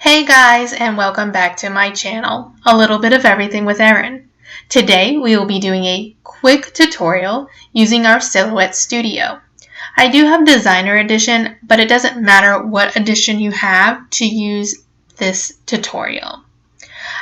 Hey guys, and welcome back to my channel, A Little Bit of Everything with Erin. Today we will be doing a quick tutorial using our Silhouette Studio. I do have Designer Edition, but it doesn't matter what edition you have to use this tutorial.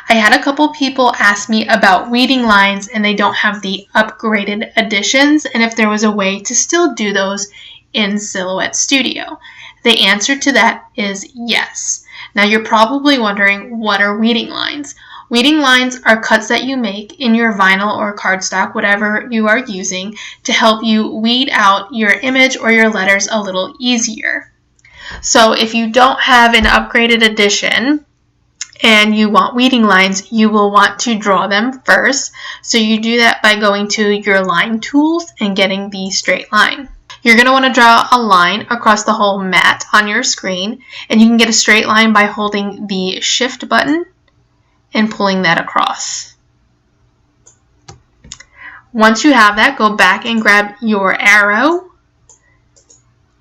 I had a couple people ask me about weeding lines and they don't have the upgraded editions and if there was a way to still do those in Silhouette Studio. The answer to that is yes. Now you're probably wondering, what are weeding lines? Weeding lines are cuts that you make in your vinyl or cardstock, whatever you are using, to help you weed out your image or your letters a little easier. So if you don't have an upgraded edition and you want weeding lines, you will want to draw them first. So you do that by going to your line tools and getting the straight line. You're going to want to draw a line across the whole mat on your screen, and you can get a straight line by holding the Shift button and pulling that across. Once you have that, go back and grab your arrow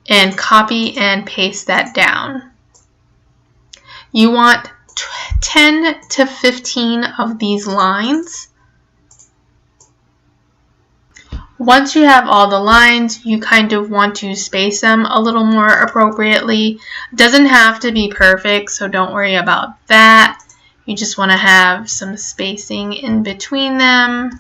and copy and paste that down. You want 10 to 15 of these lines. Once you have all the lines, you kind of want to space them a little more appropriately. It doesn't have to be perfect, so don't worry about that. You just want to have some spacing in between them.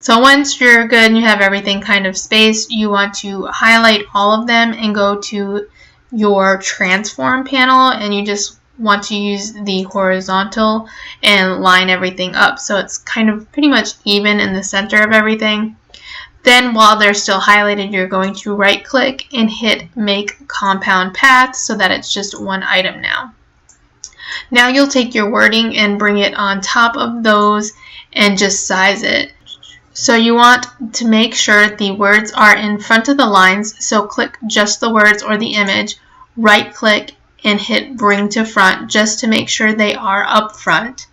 So once you're good and you have everything kind of spaced, you want to highlight all of them and go to your transform panel, and you just want to use the horizontal and line everything up so it's kind of pretty much even in the center of everything. Then while they're still highlighted, you're going to right click and hit make compound path so that it's just one item now. Now you'll take your wording and bring it on top of those and just size it. So you want to make sure the words are in front of the lines, so click just the words or the image, right click and hit bring to front just to make sure they are up front.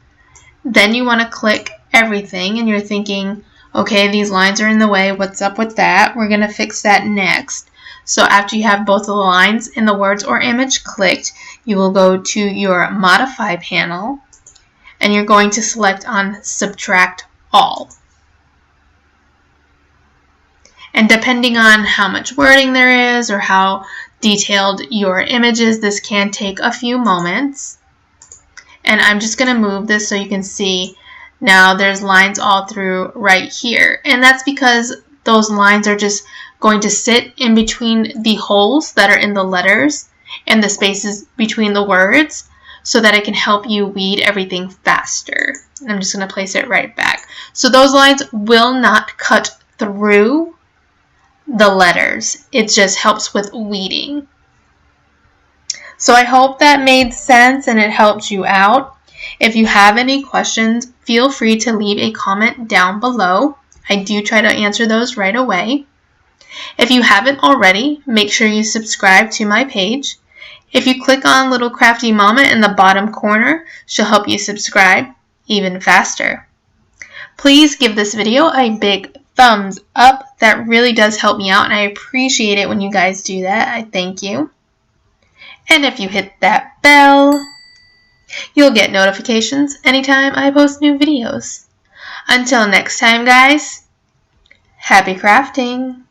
Then you want to click everything and you're thinking, okay, these lines are in the way, what's up with that? We're going to fix that next. So after you have both of the lines and the words or image clicked, you will go to your modify panel and you're going to select on subtract all. And depending on how much wording there is or how detailed your image is, this can take a few moments. And I'm just going to move this so you can see now there's lines all through right here. And that's because those lines are just going to sit in between the holes that are in the letters and the spaces between the words so that it can help you weed everything faster. And I'm just going to place it right back. So those lines will not cut through the letters. It just helps with weeding. So I hope that made sense and it helped you out. If you have any questions, feel free to leave a comment down below. I do try to answer those right away. If you haven't already, make sure you subscribe to my page. If you click on little Crafty Mama in the bottom corner, she'll help you subscribe even faster. Please give this video a big thumbs up. That really does help me out and I appreciate it when you guys do that. I thank you. And if you hit that bell, you'll get notifications anytime I post new videos. Until next time, guys, happy crafting!